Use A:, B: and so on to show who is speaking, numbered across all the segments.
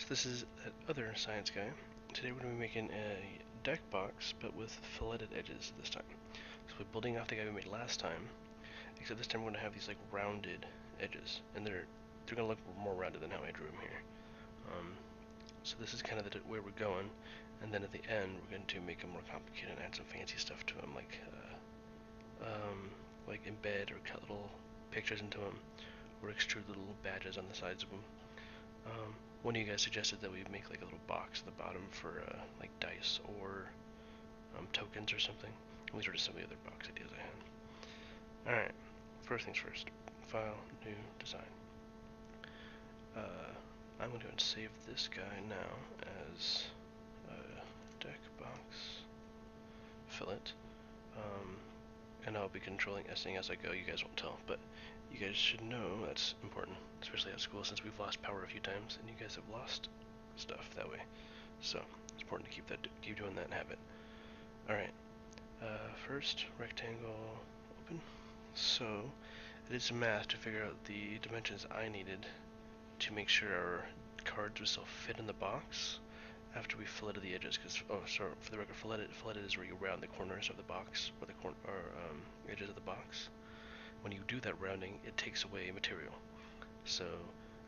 A: This is that other science guy. Today we're going to be making a deck box, but with filleted edges this time. So we're building off the guy we made last time, except this time we're going to have these like rounded edges, and they're going to look more rounded than how I drew them here. So this is kind of where we're going, and then at the end we're going to make them more complicated and add some fancy stuff to them, like embed or cut little pictures into them, or extrude little badges on the sides of them. One of you guys suggested that we make like a little box at the bottom for like dice or tokens or something. These are just some of the other box ideas I had. Alright, first things first. File, new, design. I'm going to go and save this guy now as deck box fillet. And I'll be controlling S-ing as I go. You guys won't tell, but you guys should know that's important, especially at school, since we've lost power a few times, and you guys have lost stuff that way. So it's important to keep doing that habit. All right. First, rectangle open. So I did some math to figure out the dimensions I needed to make sure our cards would still fit in the box after we filleted the edges. Because sorry, for the record, filleted is where you round the corners of the box or the edges of the box. When you do that rounding, it takes away material. So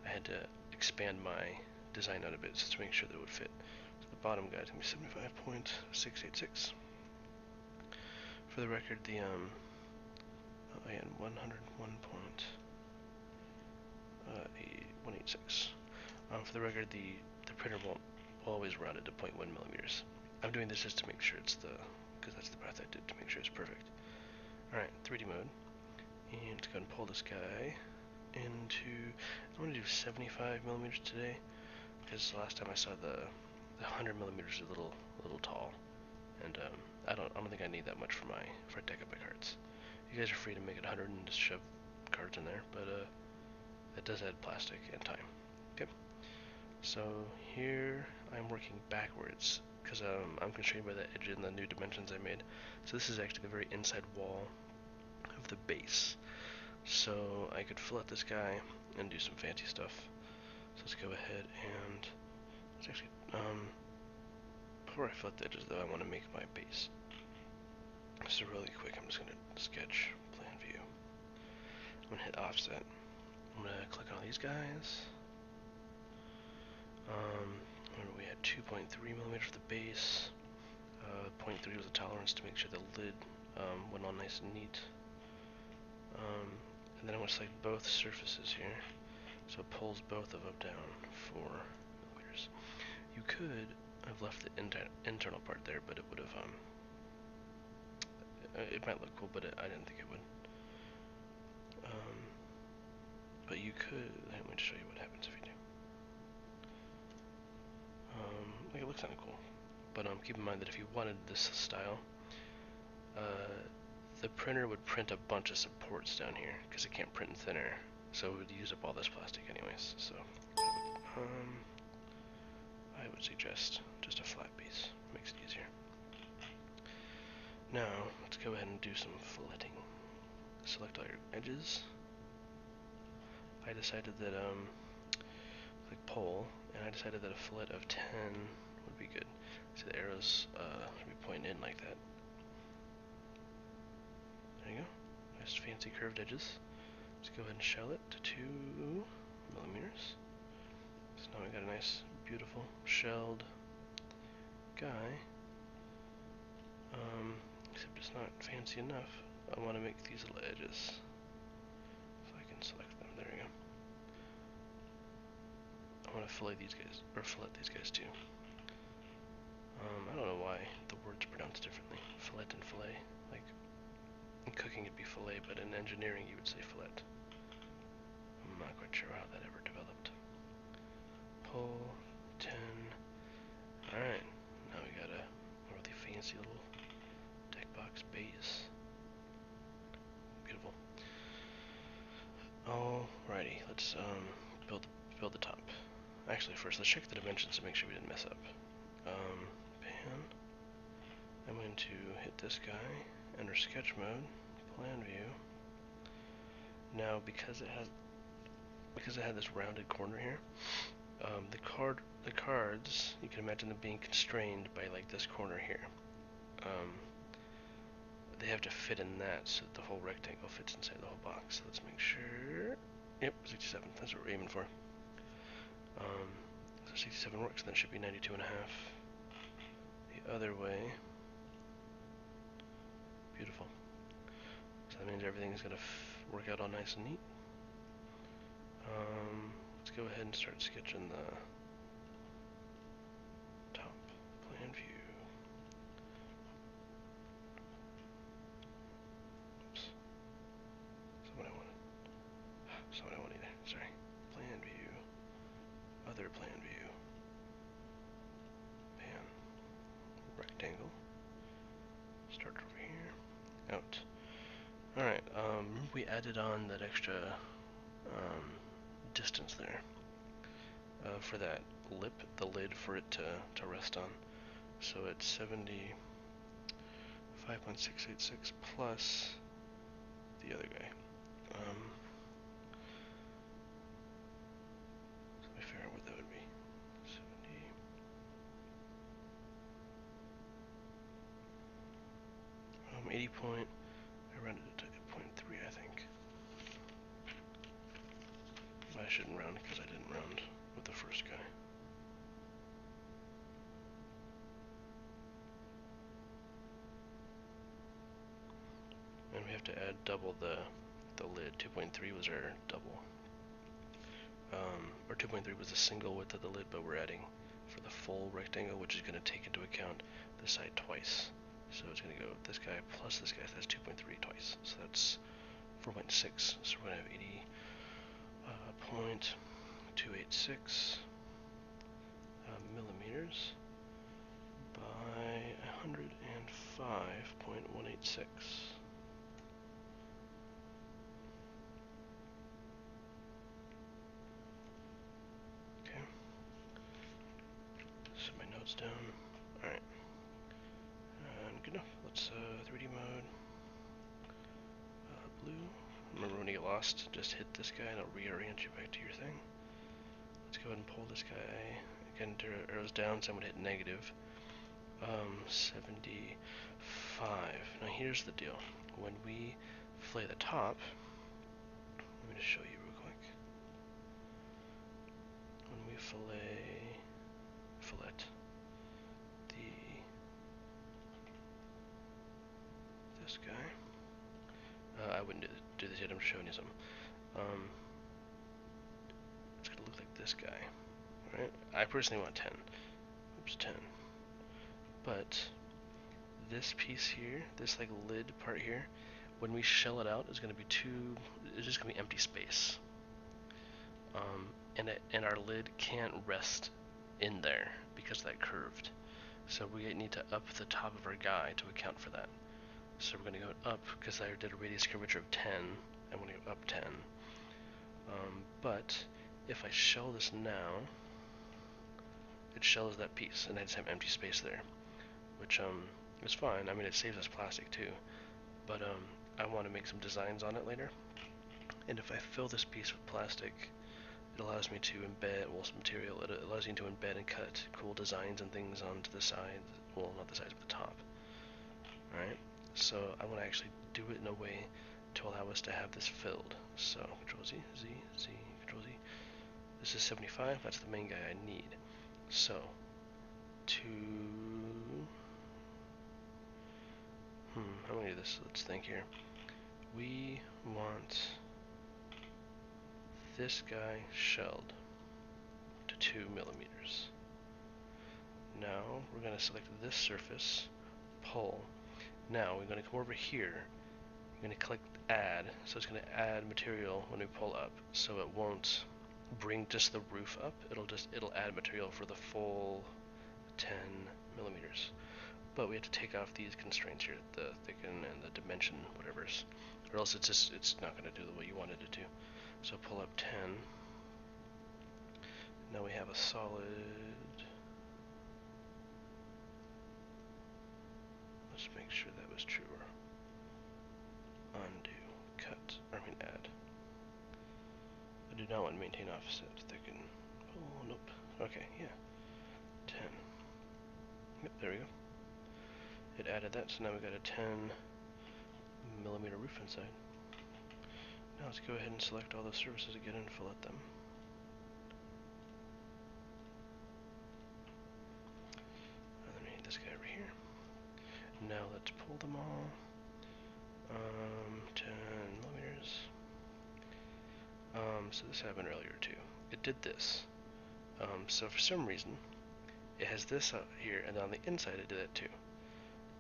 A: I had to expand my design out a bit just to make sure that it would fit. So the bottom guide is going to be 75.686. For the record, the I had 101.186. For the record, the printer won't always round it to 0.1 millimeters. I'm doing this just to make sure because that's the path I did to make sure it's perfect. Alright, 3D mode. And let's go and pull this guy into, I'm going to do 75 millimeters today, because last time I saw the 100 millimeters is a little tall, and I don't think I need that much for a deck of my cards. You guys are free to make it 100 and just shove cards in there, but it does add plastic and time. Okay, so here I'm working backwards because I'm constrained by the edge and the new dimensions I made. So this is actually the very inside wall of the base. So I could fillet this guy and do some fancy stuff. So let's go ahead and let's actually before I fillet the edges though, I want to make my base. So really quick, I'm just gonna sketch plan view. I'm gonna hit offset. I'm gonna click on these guys. Remember we had 2.3 millimeters for the base. 0.3 was the tolerance to make sure the lid went on nice and neat. And then I want to select both surfaces here, so it pulls both of them down 4 millimeters. You could have left the internal part there, but it would have it might look cool, but I didn't think it would. But you could. Let me just show you what happens if you do. Like it looks kind of cool, but keep in mind that if you wanted this style, the printer would print a bunch of supports down here because it can't print in thin air, so it would use up all this plastic anyways. So I would suggest just a flat piece, makes it easier. Now let's go ahead and do some filleting. Select all your edges. I decided that click pole, and I decided that a fillet of 10 would be good. See the arrows should be pointing in like that. There you go. Nice fancy curved edges. Let's go ahead and shell it to 2 millimeters. So now we got a nice, beautiful shelled guy. Except it's not fancy enough. I want to make these little edges. If I can select them, there we go. I want to fillet these guys too. I don't know why the word's pronounced differently. Fillet and fillet. Like, in cooking it'd be fillet, but in engineering you would say fillet. I'm not quite sure how that ever developed. Pull, 10. Alright, now we got a really fancy little deck box base. Beautiful. Alrighty, let's build the top. Actually, first let's check the dimensions to make sure we didn't mess up. Pan. I'm going to hit this guy, enter sketch mode, plan view. Now because it had this rounded corner here, the cards, you can imagine them being constrained by like this corner here. They have to fit in that so that the whole rectangle fits inside the whole box. So let's make sure. Yep, 67. That's what we're aiming for. So 67 works, then it should be 92 and a half. The other way. Beautiful. So that means everything's gonna work out all nice and neat. Let's go ahead and start sketching the top plan view. Oops. That's what I wanted. That's what I want either. Sorry. Plan view. Other plan view. Pan. Rectangle. Start over here. Out. Alright, we added on that extra distance there for that lip, the lid for it to rest on. So it's 75.686 plus the other guy. So let me figure out what that would be. 70. 80 point. I rounded it to 0.3, I think. I shouldn't round because I didn't round with the first guy. And we have to add double the lid. 2.3 was our double. Or 2.3 was the single width of the lid, but we're adding for the full rectangle, which is going to take into account the side twice. So it's going to go this guy plus this guy, so that's 2.3 twice. So that's 4.6. So we're going to have 80.286 millimeters by 105.186. Okay. Set my notes down. Alright. And good enough. Let's 3D mode. Blue. Remember when you get lost, just hit this guy and it'll reorient you back to your thing. Let's go ahead and pull this guy. Again, arrows down, so I'm going to hit negative. 75. Now here's the deal. When we fillet the top, let me just show you real quick. When we fillet this guy. I wouldn't do this yet, I'm showing you something. It's gonna look like this guy. Alright? I personally want 10. Oops, 10. But this piece here, this like lid part here, when we shell it out, it's gonna be it's just gonna be empty space. And our lid can't rest in there because of that curved. So we need to up the top of our guy to account for that. So we're going to go up, because I did a radius curvature of 10, I'm going to go up 10. But if I shell this now, it shells that piece, and I just have empty space there, which is fine. I mean, it saves us plastic too, but I want to make some designs on it later. And if I fill this piece with plastic, it allows me to embed, well, some material, it allows you to embed and cut cool designs and things onto the sides, well, not the sides, but the top. Alright? So I want to actually do it in a way to allow us to have this filled. So Control Z, Z, Z, Control Z. This is 75. That's the main guy I need. So how many of this? Let's think here. We want this guy shelled to 2 millimeters. Now we're going to select this surface, pull. Now we're going to come over here, we're going to click add, so it's going to add material when we pull up, so it won't bring just the roof up, it'll add material for the full 10 millimeters. But we have to take off these constraints here, the thicken and the dimension, whatever's, or else it's not going to do the way you want it to do. So pull up 10. Now we have a solid. Let's make sure that was true. Undo, cut, add. I do not want to maintain offset, thicken. Oh, nope. Okay, yeah. Yep, there we go. It added that, so now we got a 10 millimeter roof inside. Now let's go ahead and select all those surfaces again and fillet them. And then we need this guy over here. Now let's pull them all. 10 millimeters. So this happened earlier too. It did this. So for some reason, it has this out here, and on the inside it did that too.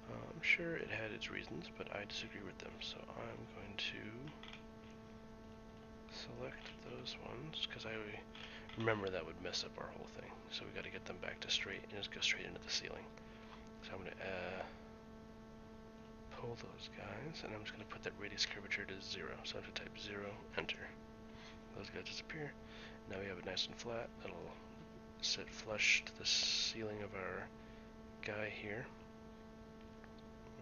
A: I'm sure it had its reasons, but I disagree with them. So I'm going to select those ones, because I remember that would mess up our whole thing. So we got to get them back to straight, and just go straight into the ceiling. So I'm going to pull those guys, and I'm just going to put that radius curvature to 0. So I have to type 0, enter. Those guys disappear. Now we have it nice and flat. That'll sit flush to the ceiling of our guy here,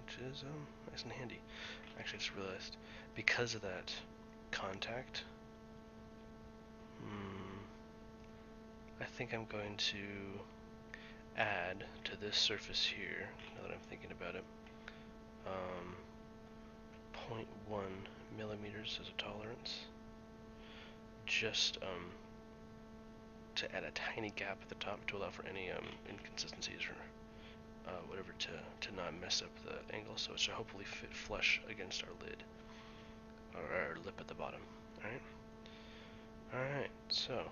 A: which is nice and handy. Actually, I just realized, because of that contact, I think I'm going to add to this surface here, now that I'm thinking about it, 0.1 millimeters as a tolerance, just to add a tiny gap at the top to allow for any inconsistencies or whatever to not mess up the angle, so it should hopefully fit flush against our lid, or our lip at the bottom. Alright, so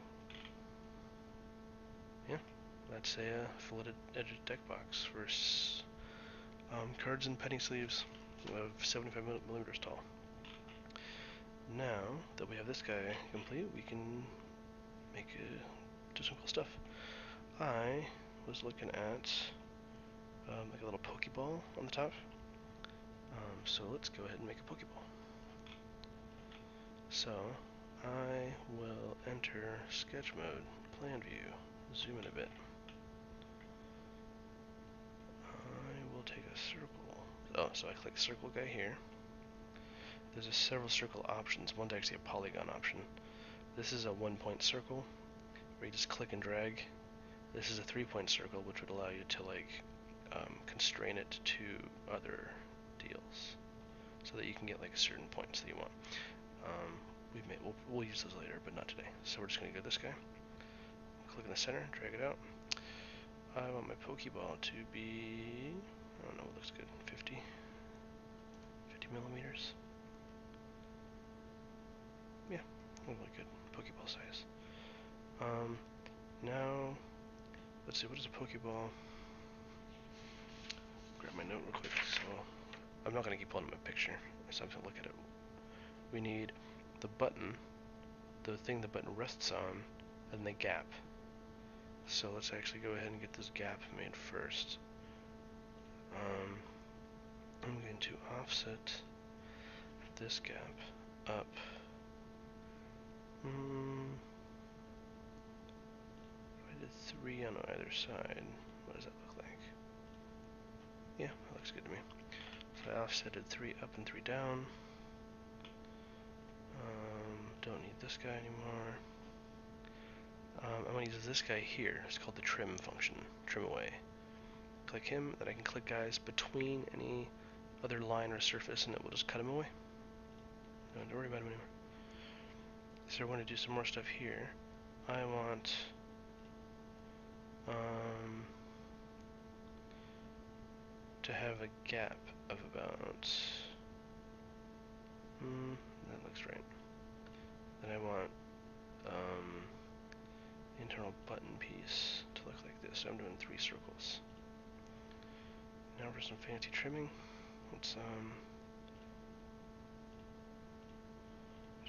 A: yeah, that's a filleted edged deck box for cards and penny sleeves of 75 millimeters tall. Now that we have this guy complete, we can do some cool stuff. I was looking at like a little Pokeball on the top. So let's go ahead and make a Pokeball. So I will enter sketch mode, plan view, zoom in a bit. I will take a circle. Oh, so I click circle guy here. There's several circle options. One's actually a polygon option. This is a 1-point circle where you just click and drag. This is a 3-point circle, which would allow you to like constrain it to other deals, so that you can get like certain points that you want. We'll use those later, but not today. So we're just gonna go this guy. Click in the center, drag it out. I want my Pokeball to be, I don't know, it looks good, 50 millimeters. Yeah, really good Pokeball size. Now, let's see, what is a Pokeball? Grab my note real quick. So I'm not gonna keep pulling up my picture, so I'm gonna look at it. We need the button, the thing the button rests on, and the gap. So let's actually go ahead and get this gap made first. I'm going to offset this gap up. I did 3 on either side. What does that look like? Yeah, that looks good to me. So I offsetted 3 up and 3 down. Don't need this guy anymore. I'm going to use this guy here. It's called the trim function. Trim away. Click him, then I can click guys between any other line or surface, and it will just cut him away. Don't worry about him anymore. So I want to do some more stuff here. I want to have a gap of about that looks right. Then I want internal button piece to look like this. So I'm doing 3 circles. Now for some fancy trimming. Let's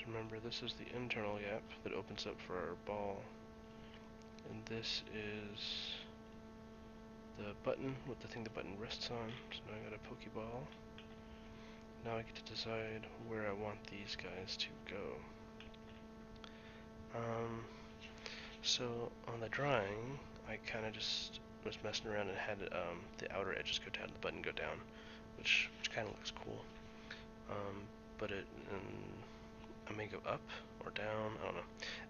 A: remember, this is the internal gap that opens up for our ball, and this is the button with the thing the button rests on. So now I got a Pokeball. Now I get to decide where I want these guys to go. So on the drawing, I kind of just was messing around and had the outer edges go down, the button go down, which kind of looks cool. But I may go up or down, I don't know.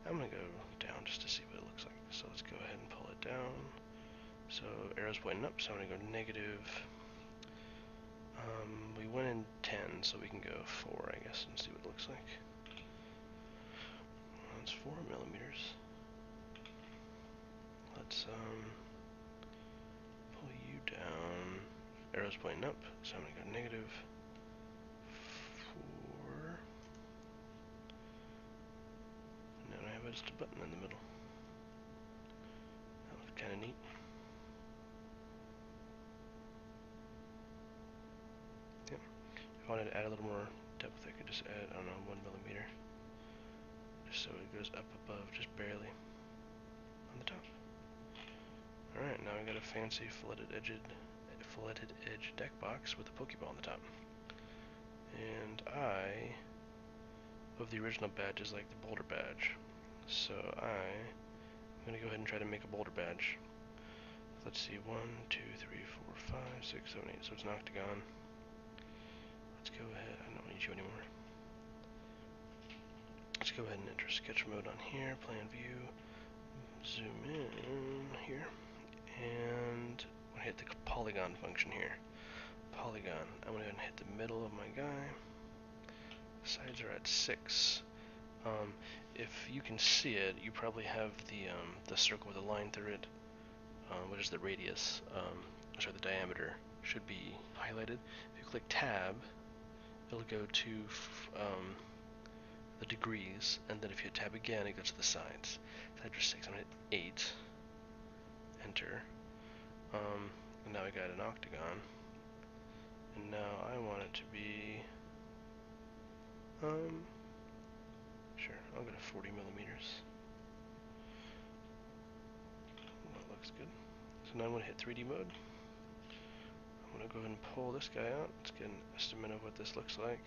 A: I'm gonna go down just to see what it looks like. So let's go ahead and pull it down. So arrow's pointing up, so I'm gonna go negative. We went in 10, so we can go 4, I guess, and see what it looks like. That's 4 millimeters. Let's pull you down. Arrow's pointing up, so I'm gonna go negative 4. Now I have just a button in the middle. That looks kind of neat. Yep. If I wanted to add a little more depth, I could just add, I don't know, 1 millimeter. Just so it goes up above, just barely, on the top. Alright, now I got a fancy filleted edge deck box with a Pokeball on the top. And of the original badges, like the boulder badge. So I'm gonna go ahead and try to make a boulder badge. Let's see, 1, 2, 3, 4, 5, 6, 7, 8. So it's an octagon. Let's go ahead. I don't need you anymore. Let's go ahead and enter sketch mode on here. Plan view. Zoom in here, and I'm gonna hit the polygon function here. Polygon. I'm gonna hit the middle of my guy. Sides are at 6. If you can see it, you probably have the circle with a line through it, which is the radius. Sorry, the diameter should be highlighted. If you click Tab, it'll go to the degrees, and then if you hit Tab again, it goes to the sides. Sides are 6. I'm gonna hit 8. Enter. And now I got an octagon. And now I want it to be, sure, I'll go to 40 millimeters. That looks good. So now I'm going to hit 3D mode. I'm going to go ahead and pull this guy out. Let's get an estimate of what this looks like.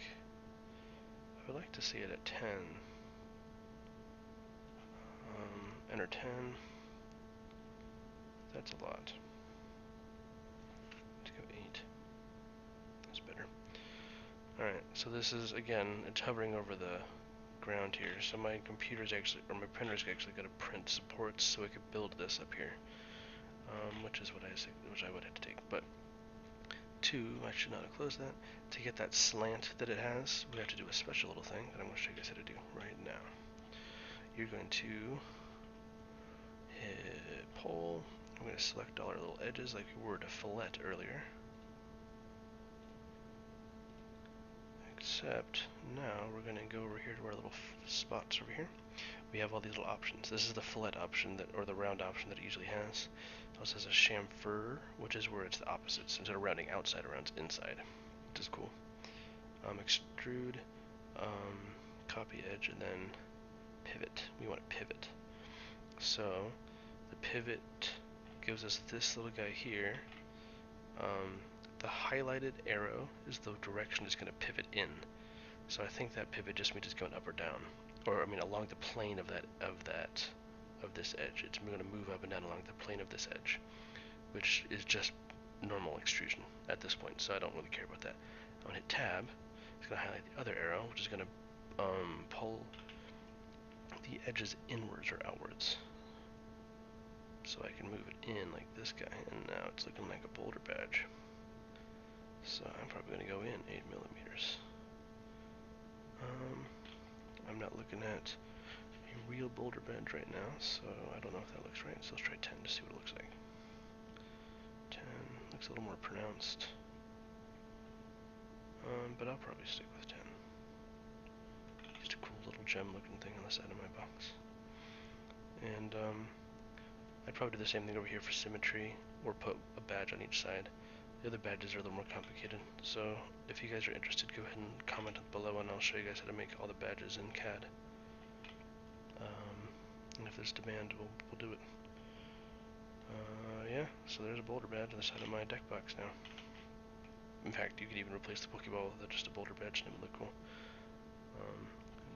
A: I would like to see it at 10. Enter 10. That's a lot. Let's go 8. That's better. Alright, so this is, again, it's hovering over the ground here. So my computer's actually, or my printer's actually got to print supports so I could build this up here. Which is what I would have to take. But I should not have closed that. To get that slant that it has, we have to do a special little thing that I'm going to show you guys how to do right now. You're going to hit pull. I'm going to select all our little edges like we were to fillet earlier. Except now we're going to go over here to our little spots over here. We have all these little options. This is the fillet option or the round option that it usually has. It also has a chamfer, which is where it's the opposites. Instead of rounding outside, it rounds inside, which is cool. Extrude, copy edge, and then pivot. We want to pivot. So the pivot gives us this little guy here. The highlighted arrow is the direction it's going to pivot in. So I think that pivot just means it's going up or down, or I mean along the plane of this edge. It's going to move up and down along the plane of this edge, which is just normal extrusion at this point. So I don't really care about that. I'm going to hit Tab. It's going to highlight the other arrow, which is going to pull the edges inwards or outwards. So I can move it in like this guy, and now it's looking like a boulder badge. So I'm probably going to go in 8 millimeters. I'm not looking at a real boulder badge right now, so I don't know if that looks right. So let's try 10 to see what it looks like. 10 looks a little more pronounced. But I'll probably stick with 10. Just a cool little gem looking thing on the side of my box. And I'd probably do the same thing over here for symmetry, or put a badge on each side. The other badges are a little more complicated, so if you guys are interested, go ahead and comment below and I'll show you guys how to make all the badges in CAD. And if there's demand, we'll do it. Yeah, so there's a boulder badge on the side of my deck box now. In fact, you can even replace the Pokeball with just a boulder badge and it would look cool.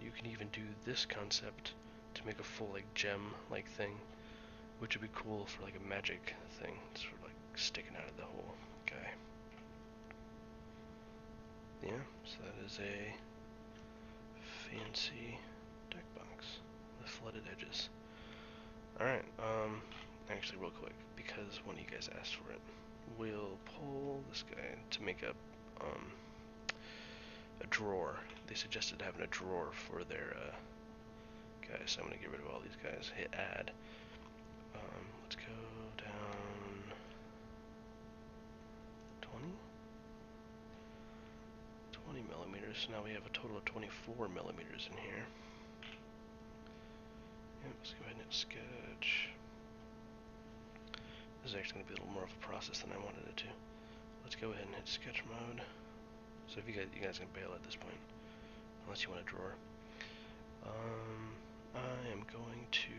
A: You can even do this concept to make a full like gem-like thing, which would be cool for like a magic thing, sort of like sticking out of the whole guy. Yeah, so that is a fancy deck box with flooded edges. Alright, actually real quick, because one of you guys asked for it, we'll pull this guy to make a drawer. They suggested having a drawer for their guys, so I'm gonna get rid of all these guys. Hit add. Let's go down 20 millimeters. So now we have a total of 24 millimeters in here. And let's go ahead and hit sketch. This is actually going to be a little more of a process than I wanted it to. Let's go ahead and hit sketch mode. So if you guys can bail at this point, unless you want a drawer. I am going to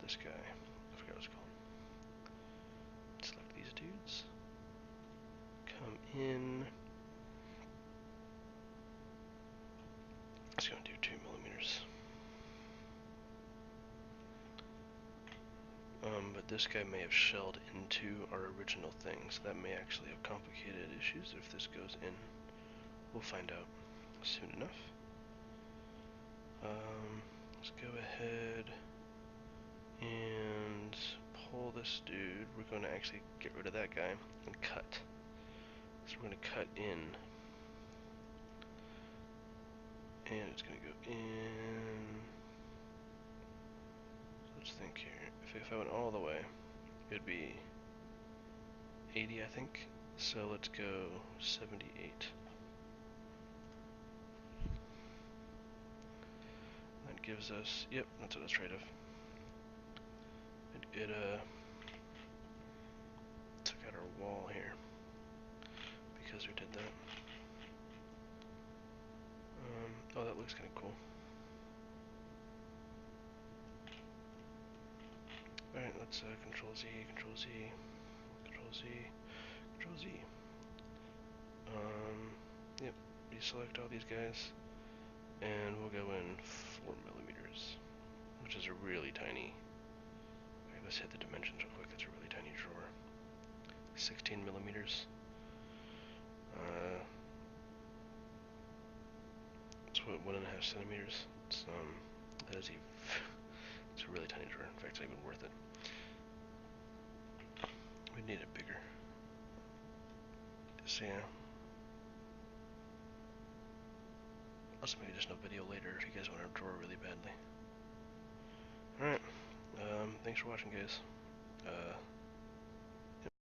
A: this guy. I forgot what it's called. Select these dudes. Come in. Let's go and do 2 millimeters. But this guy may have shelled into our original thing, so that may actually have complicated issues if this goes in. We'll find out soon enough. Let's go ahead and pull this dude. We're going to actually get rid of that guy and cut. So we're going to cut in. And it's going to go in. Let's think here. If I went all the way, it'd be 80, I think. So let's go 78. That gives us, yep, that's what I was trying to. It took out our wall here because we did that. Oh, that looks kind of cool. Alright, let's Control Z, Control Z, Control Z, Control Z. Yep, deselect all these guys, and we'll go in 4 millimeters, which is a really tiny. Okay, let's hit the dimensions real quick. That's a really tiny drawer. 16 millimeters. It's what, 1.5 centimeters. It's that is it's a really tiny drawer. In fact, it's not even worth it. We need it bigger. So yeah. Also maybe just no video later if you guys want a drawer really badly. Alright. Thanks for watching, guys.